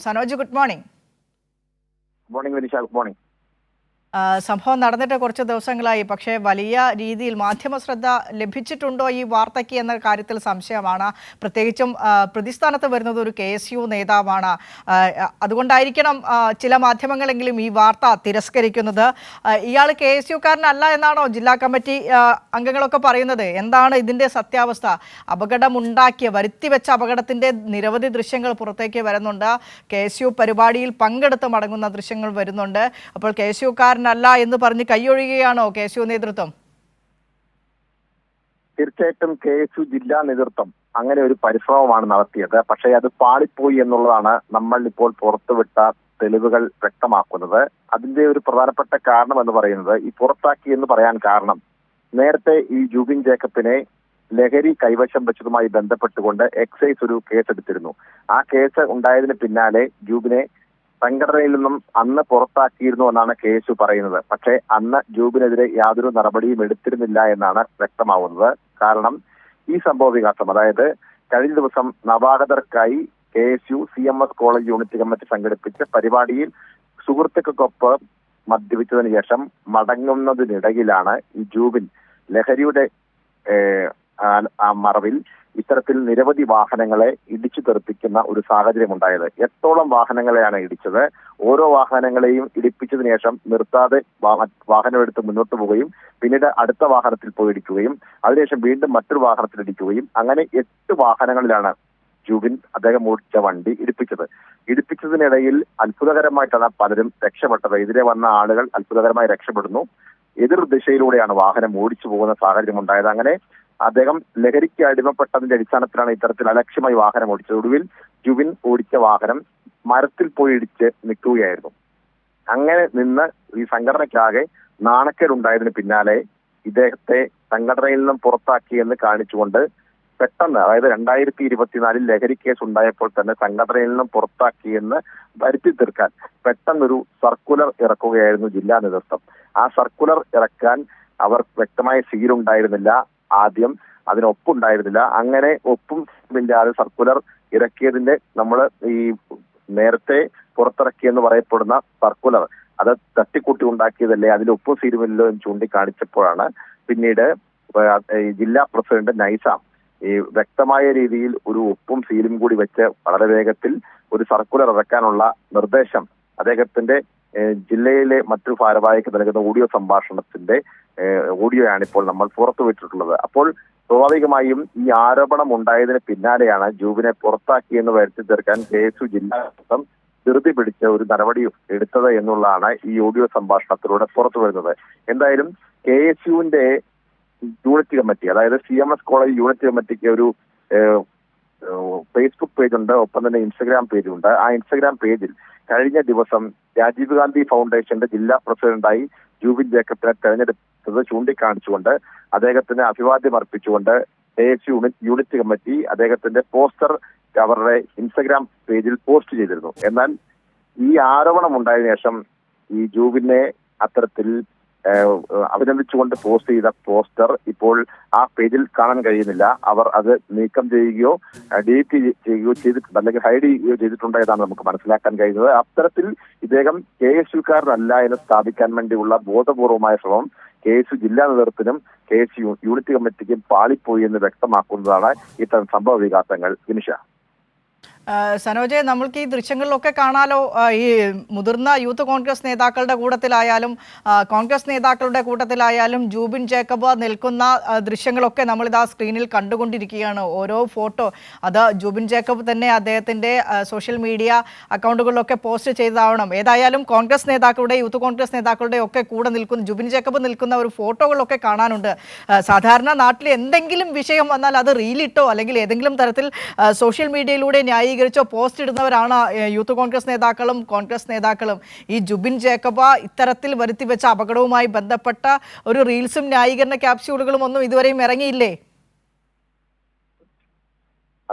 Sanoj, good morning. Good morning Vinisha. Good morning. സംഭവം നടന്നിട്ട് കുറച്ച് ദിവസങ്ങളായി, പക്ഷേ വലിയ രീതിയിൽ മാധ്യമ ശ്രദ്ധ ലഭിച്ചിട്ടുണ്ടോ ഈ വാർത്തയ്ക്ക് എന്ന കാര്യത്തിൽ സംശയമാണ്. പ്രത്യേകിച്ചും പ്രതിസ്ഥാനത്ത് വരുന്നത് ഒരു KSU നേതാവാണ്. അതുകൊണ്ടായിരിക്കണം ചില മാധ്യമങ്ങളെങ്കിലും ഈ വാർത്ത തിരസ്കരിക്കുന്നത്. ഇയാൾ KSUക്കാരനല്ല എന്നാണോ ജില്ലാ കമ്മിറ്റി അംഗങ്ങളൊക്കെ പറയുന്നത്? എന്താണ് ഇതിൻ്റെ സത്യാവസ്ഥ? അപകടമുണ്ടാക്കിയ വരുത്തിവെച്ച അപകടത്തിൻ്റെ നിരവധി ദൃശ്യങ്ങൾ പുറത്തേക്ക് വരുന്നുണ്ട്. KSU പരിപാടിയിൽ പങ്കെടുത്ത് മടങ്ങുന്ന ദൃശ്യങ്ങൾ വരുന്നുണ്ട്. അപ്പോൾ KSUക്കാരൻ അല്ല എന്ന് പറഞ്ഞ് കൈയൊഴിയുകയാണോ KSU നേതൃത്വം? തീർച്ചയായിട്ടും KSU ജില്ലാ നേതൃത്വം അങ്ങനെ ഒരു പരിശ്രമമാണ് നടത്തിയത്. പക്ഷേ അത് പാളിപ്പോയി എന്നുള്ളതാണ് നമ്മൾ ഇപ്പോൾ പുറത്തുവിട്ട തെളിവുകൾ വ്യക്തമാക്കുന്നത്. അതിന്റെ ഒരു പ്രധാനപ്പെട്ട കാരണം എന്ന് പറയുന്നത്, ഈ പുറത്താക്കി എന്ന് പറയാൻ കാരണം, നേരത്തെ ഈ ജൂബിൻ ജേക്കബിനെ ലഹരി കൈവശം വെച്ചതുമായി ബന്ധപ്പെട്ടുകൊണ്ട് എക്സൈസ് ഒരു കേസെടുത്തിരുന്നു. ആ കേസ് ഉണ്ടായതിന് പിന്നാലെ ജൂബിനെ സംഘടനയിൽ നിന്നും അന്ന് പുറത്താക്കിയിരുന്നു എന്നാണ് KSU പറയുന്നത്. പക്ഷേ അന്ന് ജൂബിനെതിരെ യാതൊരു നടപടിയും എടുത്തിരുന്നില്ല എന്നാണ് വ്യക്തമാവുന്നത്. കാരണം ഈ സംഭവ വികാസം, അതായത് കഴിഞ്ഞ ദിവസം നവാഗതർക്കായി KSU CMS college unit committee സംഘടിപ്പിച്ച പരിപാടിയിൽ സുഹൃത്തുക്കൾക്കൊപ്പം മദ്യപിച്ചതിന് ശേഷം മടങ്ങുന്നതിനിടയിലാണ് ഈ ജൂബിൻ ലഹരിയുടെ മറവിൽ ഇത്തരത്തിൽ നിരവധി വാഹനങ്ങളെ ഇടിച്ചു തെറിപ്പിക്കുന്ന ഒരു സാഹചര്യം ഉണ്ടായത്. 8ഓളം വാഹനങ്ങളെയാണ് ഇടിച്ചത്. ഓരോ വാഹനങ്ങളെയും ഇടിപ്പിച്ചതിന് ശേഷം നിർത്താതെ വാഹനമെടുത്ത് മുന്നോട്ട് പോവുകയും പിന്നീട് അടുത്ത വാഹനത്തിൽ പോയി ഇടിക്കുകയും അതിനുശേഷം വീണ്ടും മറ്റൊരു വാഹനത്തിൽ ഇടിക്കുകയും അങ്ങനെ 8 വാഹനങ്ങളിലാണ് ജൂബിൻ അദ്ദേഹം ഓടിച്ച വണ്ടി ഇടിപ്പിച്ചതിനിടയിൽ അത്ഭുതകരമായിട്ടാണ് പലരും രക്ഷപ്പെട്ടത്. എതിരെ വന്ന ആളുകൾ അത്ഭുതകരമായി രക്ഷപ്പെടുന്നു. എതിർ ദിശയിലൂടെയാണ് വാഹനം ഓടിച്ചു പോകുന്ന സാഹചര്യം ഉണ്ടായത്. അങ്ങനെ അദ്ദേഹം ലഹരിക്ക് അടിമപ്പെട്ടതിന്റെ അടിസ്ഥാനത്തിലാണ് ഇത്തരത്തിൽ അലക്ഷ്യമായി വാഹനം ഓടിച്ചത്. ഒടുവിൽ ജുബിൻ ഓടിച്ച വാഹനം മരത്തിൽ പോയി ഇടിച്ച് നിൽക്കുകയായിരുന്നു. അങ്ങനെ നിന്ന് ഈ സംഘടനയ്ക്കാകെ നാണക്കേടുണ്ടായതിന് പിന്നാലെ ഇദ്ദേഹത്തെ സംഘടനയിൽ നിന്നും പുറത്താക്കിയെന്ന് കാണിച്ചുകൊണ്ട് പെട്ടെന്ന്, അതായത് 2024 ലഹരി കേസ് ഉണ്ടായപ്പോൾ തന്നെ സംഘടനയിൽ നിന്നും പുറത്താക്കിയെന്ന് വരുത്തി തീർക്കാൻ പെട്ടെന്നൊരു സർക്കുലർ ഇറക്കുകയായിരുന്നു ജില്ലാ നേതൃത്വം. ആ സർക്കുലർ ഇറക്കാൻ അവർ വ്യക്തമായ സീലുണ്ടായിരുന്നില്ല. ആദ്യം അതിനൊപ്പുണ്ടായിരുന്നില്ല. അങ്ങനെ ഒപ്പും ഇല്ലാതെ സർക്കുലർ ഇറക്കിയതിന്റെ നമ്മൾ ഈ നേരത്തെ പുറത്തിറക്കിയെന്ന് പറയപ്പെടുന്ന സർക്കുലർ അത് തട്ടിക്കൂട്ടി ഉണ്ടാക്കിയതല്ലേ, അതിൽ ഒപ്പും സീലുമില്ലോ എന്ന് ചൂണ്ടിക്കാണിച്ചപ്പോഴാണ് പിന്നീട് ജില്ലാ പ്രസിഡന്റ് നൈസാം ഈ വ്യക്തമായ രീതിയിൽ ഒരു ഒപ്പും സീലും കൂടി വെച്ച് വളരെ വേഗത്തിൽ ഒരു സർക്കുലർ ഇറക്കാനുള്ള നിർദ്ദേശം അദ്ദേഹത്തിന്റെ ജില്ലയിലെ മറ്റു ഭാരവാഹിക്ക് നൽകുന്ന ഓഡിയോ സംഭാഷണത്തിന്റെ ഓഡിയോയാണ് ഇപ്പോൾ നമ്മൾ പുറത്തുവിട്ടിട്ടുള്ളത്. അപ്പോൾ സ്വാഭാവികമായും ഈ ആരോപണം ഉണ്ടായതിന് പിന്നാലെയാണ് ജൂബിനെ പുറത്താക്കിയെന്ന് വരുത്തി തീർക്കാൻ KSU ജില്ലാ നേതൃത്വം ധൃതി പിടിച്ച ഒരു നടപടി എടുത്തത് എന്നുള്ളതാണ് ഈ ഓഡിയോ സംഭാഷണത്തിലൂടെ പുറത്തു വരുന്നത്. എന്തായാലും KSUവിന്റെ യൂണിറ്റ് കമ്മിറ്റി, അതായത് CMS കോളേജ് യൂണിറ്റ് കമ്മിറ്റിക്ക് ഒരു ഫേസ്ബുക്ക് പേജുണ്ട്, ഒപ്പം തന്നെ ഇൻസ്റ്റഗ്രാം പേജുണ്ട്. ആ ഇൻസ്റ്റഗ്രാം പേജിൽ കഴിഞ്ഞ ദിവസം രാജീവ് ഗാന്ധി ഫൗണ്ടേഷന്റെ ജില്ലാ പ്രസിഡന്റായി ജൂബിൻ ജേക്കബിനെ തെരഞ്ഞെടുത്തത് ചൂണ്ടിക്കാണിച്ചുകൊണ്ട് അദ്ദേഹത്തിന് അഭിവാദ്യം അർപ്പിച്ചുകൊണ്ട് KSU യൂണിറ്റ് കമ്മിറ്റി അദ്ദേഹത്തിന്റെ പോസ്റ്റർ അവരുടെ ഇൻസ്റ്റഗ്രാം പേജിൽ പോസ്റ്റ് ചെയ്തിരുന്നു. എന്നാൽ ഈ ആരോപണം ഉണ്ടായതിനു ശേഷം ഈ ജൂബിനെ അത്തരത്തിൽ അഭിനന്ദിച്ചുകൊണ്ട് പോസ്റ്റ് ചെയ്ത പോസ്റ്റർ ഇപ്പോൾ ആ പേജിൽ കാണാൻ കഴിയുന്നില്ല. അവർ അത് നീക്കം ചെയ്യുകയോ ഡിലീറ്റ് ചെയ്യുകയോ ചെയ്തിട്ടുണ്ട്, അല്ലെങ്കിൽ ഹൈഡ് ചെയ്യുകയോ ചെയ്തിട്ടുണ്ട് എന്നാണ് നമുക്ക് മനസ്സിലാക്കാൻ കഴിയുന്നത്. അത്തരത്തിൽ ഇദ്ദേഹം KSUക്കാരനല്ല എന്ന് സ്ഥാപിക്കാൻ വേണ്ടിയുള്ള ബോധപൂർവമായ ശ്രമം KSU ജില്ലാ നേതൃത്വത്തിനും KSU യൂണിറ്റ് കമ്മിറ്റിക്കും പാളിപ്പോയി എന്ന് വ്യക്തമാക്കുന്നതാണ് ഇത്തരം സംഭവ വികാസങ്ങൾ. വിനിഷ. സനോജെ, നമ്മൾക്ക് ഈ ദൃശ്യങ്ങളിലൊക്കെ കാണാലോ, ഈ മുതിർന്ന യൂത്ത് കോൺഗ്രസ് നേതാക്കളുടെ കൂട്ടത്തിലായാലും കോൺഗ്രസ് നേതാക്കളുടെ കൂട്ടത്തിലായാലും ജൂബിൻ ജേക്കബ് നിൽക്കുന്ന ദൃശ്യങ്ങളൊക്കെ നമ്മളിതാ സ്ക്രീനിൽ കണ്ടുകൊണ്ടിരിക്കുകയാണ്. ഓരോ ഫോട്ടോ അത് ജൂബിൻ ജേക്കബ് തന്നെ അദ്ദേഹത്തിൻ്റെ സോഷ്യൽ മീഡിയ അക്കൗണ്ടുകളിലൊക്കെ പോസ്റ്റ് ചെയ്തതാവണം. ഏതായാലും കോൺഗ്രസ് നേതാക്കളുടെ, യൂത്ത് കോൺഗ്രസ് നേതാക്കളുടെ ഒക്കെ കൂടെ നിൽക്കുന്ന ജൂബിൻ ജേക്കബ് നിൽക്കുന്ന ഒരു ഫോട്ടോകളൊക്കെ കാണാനുണ്ട്. സാധാരണ നാട്ടിൽ എന്തെങ്കിലും വിഷയം വന്നാൽ അത് റീലിട്ടോ അല്ലെങ്കിൽ ഏതെങ്കിലും തരത്തിൽ സോഷ്യൽ മീഡിയയിലൂടെ ന്യായീകരിച്ചോ പോസ്റ്റ് ഇടുന്നവരാണ് യൂത്ത് കോൺഗ്രസ് നേതാക്കളും. ഈ ജുബിൻ ജേക്കബ് ഇത്തരത്തിൽ വരുത്തിവെച്ച അപകടവുമായി ബന്ധപ്പെട്ട ഒരു റീൽസും ന്യായീകരണ ക്യാപ്സ്യൂളുകളും ഒന്നും ഇതുവരെയും ഇറങ്ങിയില്ലേ?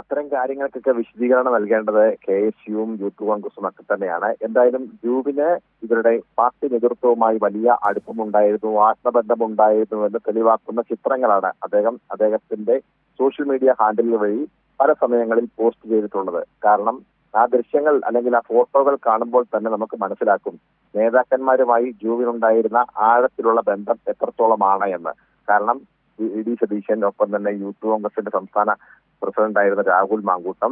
അത്തരം കാര്യങ്ങൾക്കൊക്കെ വിശദീകരണം നൽകേണ്ടത് KSUവും യൂത്ത് കോൺഗ്രസും ഒക്കെ തന്നെയാണ്. എന്തായാലും ജൂബിന് ഇവരുടെ പാർട്ടി നേതൃത്വവുമായി വലിയ അടുപ്പമുണ്ടായിരുന്നു, ആത്മബന്ധമുണ്ടായിരുന്നു എന്ന് തെളിവാക്കുന്ന ചിത്രങ്ങളാണ് അദ്ദേഹത്തിന്റെ സോഷ്യൽ മീഡിയ ഹാൻഡിലുകൾ വഴി പല സമയങ്ങളിൽ പോസ്റ്റ് ചെയ്തിട്ടുള്ളത്. കാരണം ആ ദൃശ്യങ്ങൾ അല്ലെങ്കിൽ ആ ഫോട്ടോകൾ കാണുമ്പോൾ തന്നെ നമുക്ക് മനസ്സിലാക്കും നേതാക്കന്മാരുമായി ജൂബിനുണ്ടായിരുന്ന ആഴത്തിലുള്ള ബന്ധം എത്രത്തോളമാണ് എന്ന്. കാരണം ഇ.ഡി. സതീശൻ, ഒപ്പം തന്നെ യൂത്ത് കോൺഗ്രസിന്റെ സംസ്ഥാന പ്രസിഡന്റായിരുന്ന രാഹുൽ മാങ്കൂട്ടം,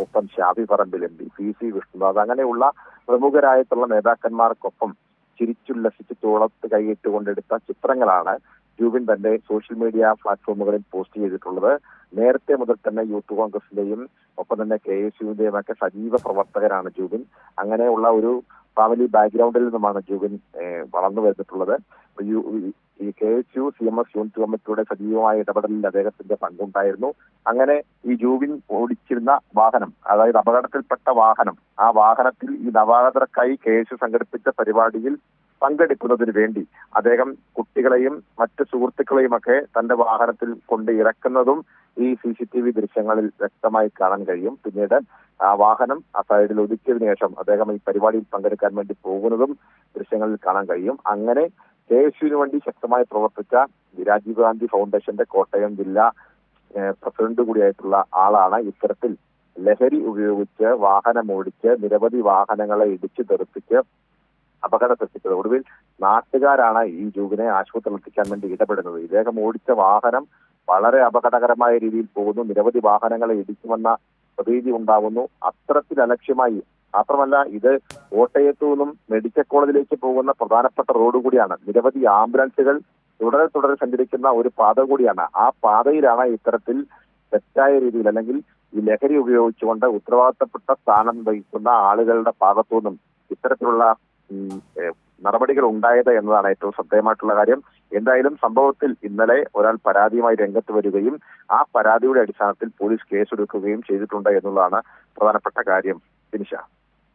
ഒപ്പം Shafi Parambil M P, PC. Vishnunath, അങ്ങനെയുള്ള പ്രമുഖരായിട്ടുള്ള നേതാക്കന്മാർക്കൊപ്പം ചിരിച്ചുല്ലസിച്ച് തോളത്ത് കൈയിട്ടുകൊണ്ടെടുത്ത ചിത്രങ്ങളാണ് ജൂബിൻ തന്റെ സോഷ്യൽ മീഡിയ പ്ലാറ്റ്ഫോമുകളിൽ പോസ്റ്റ് ചെയ്തിട്ടുള്ളത്. നേരത്തെ മുതൽ തന്നെ യൂത്ത് കോൺഗ്രസിന്റെയും ഒപ്പം തന്നെ KSUവിന്റെയും ഒക്കെ സജീവ പ്രവർത്തകരാണ് ജൂബിൻ. അങ്ങനെയുള്ള ഒരു ഫാമിലി ബാക്ക്ഗ്രൗണ്ടിൽ നിന്നുമാണ് ജൂബിൻ വളർന്നു വരുന്നിട്ടുള്ളത്. ഈ KSU CMS യൂണിറ്റ് കമ്മിറ്റിയുടെ സജീവമായ ഇടപെടലിൽ അദ്ദേഹത്തിന്റെ പങ്കുണ്ടായിരുന്നു. അങ്ങനെ ഈ ജൂബിൻ ഓടിച്ചിരുന്ന വാഹനം, അതായത് അപകടത്തിൽപ്പെട്ട വാഹനം, ആ വാഹനത്തിൽ ഈ നവാഗതർക്കായി KSU സംഘടിപ്പിച്ച പരിപാടിയിൽ പങ്കെടുക്കുന്നതിന് വേണ്ടി അദ്ദേഹം കുട്ടികളെയും മറ്റ് സുഹൃത്തുക്കളെയും ഒക്കെ തന്റെ വാഹനത്തിൽ കൊണ്ട് ഇറക്കുന്നതും ഈ CCTV ദൃശ്യങ്ങളിൽ വ്യക്തമായി കാണാൻ കഴിയും. പിന്നീട് ആ വാഹനം ആ സൈഡിൽ ഒതുക്കിയതിനു ശേഷം അദ്ദേഹം ഈ പരിപാടിയിൽ പങ്കെടുക്കാൻ വേണ്ടി പോകുന്നതും ദൃശ്യങ്ങളിൽ കാണാൻ കഴിയും. അങ്ങനെ KSUവിന് വേണ്ടി ശക്തമായി പ്രവർത്തിച്ച രാജീവ് ഗാന്ധി ഫൗണ്ടേഷന്റെ കോട്ടയം ജില്ലാ പ്രസിഡന്റ് കൂടിയായിട്ടുള്ള ആളാണ് ഇത്തരത്തിൽ ലഹരി ഉപയോഗിച്ച് വാഹനമോടിച്ച് നിരവധി വാഹനങ്ങളെ ഇടിച്ചു തെറിപ്പിച്ച് അപകടത്തിൽപ്പെട്ടത്. ഒടുവിൽ നാട്ടുകാരാണ് ഈ ജൂബിനെ ആശുപത്രിയിൽ എത്തിക്കാൻ വേണ്ടി ഇടപെടുന്നത്. ഇദ്ദേഹം ഓടിച്ച വാഹനം വളരെ അപകടകരമായ രീതിയിൽ പോകുന്നു, നിരവധി വാഹനങ്ങളെ ഇടിക്കുമെന്ന പ്രതീതി ഉണ്ടാകുന്നു. അത്തരത്തിൽ അലക്ഷ്യമായി, മാത്രമല്ല ഇത് കോട്ടയത്തു നിന്നും മെഡിക്കൽ കോളേജിലേക്ക് പോകുന്ന പ്രധാനപ്പെട്ട റോഡ് കൂടിയാണ്. നിരവധി ആംബുലൻസുകൾ തുടരെ സഞ്ചരിക്കുന്ന ഒരു പാത കൂടിയാണ്. ആ പാതയിലാണ് ഇത്തരത്തിൽ തെറ്റായ രീതിയിൽ അല്ലെങ്കിൽ ഈ ലഹരി ഉപയോഗിച്ചുകൊണ്ട് ഉത്തരവാദിത്തപ്പെട്ട സ്ഥാനം വഹിക്കുന്ന ആളുകളുടെ ഭാഗത്തു നിന്നും ഇത്തരത്തിലുള്ള നടപടികൾ ഉണ്ടായത് എന്നതാണ് ഏറ്റവും ശ്രദ്ധേയമായിട്ടുള്ള കാര്യം. എന്തായാലും സംഭവത്തിൽ ഇന്നലെ ഒരാൾ പരാതിയുമായി രംഗത്ത് വരികയും ആ പരാതിയുടെ അടിസ്ഥാനത്തിൽ പോലീസ് കേസെടുക്കുകയും ചെയ്തിട്ടുണ്ട് എന്നുള്ളതാണ് പ്രധാനപ്പെട്ട കാര്യം. ഫിനിഷ.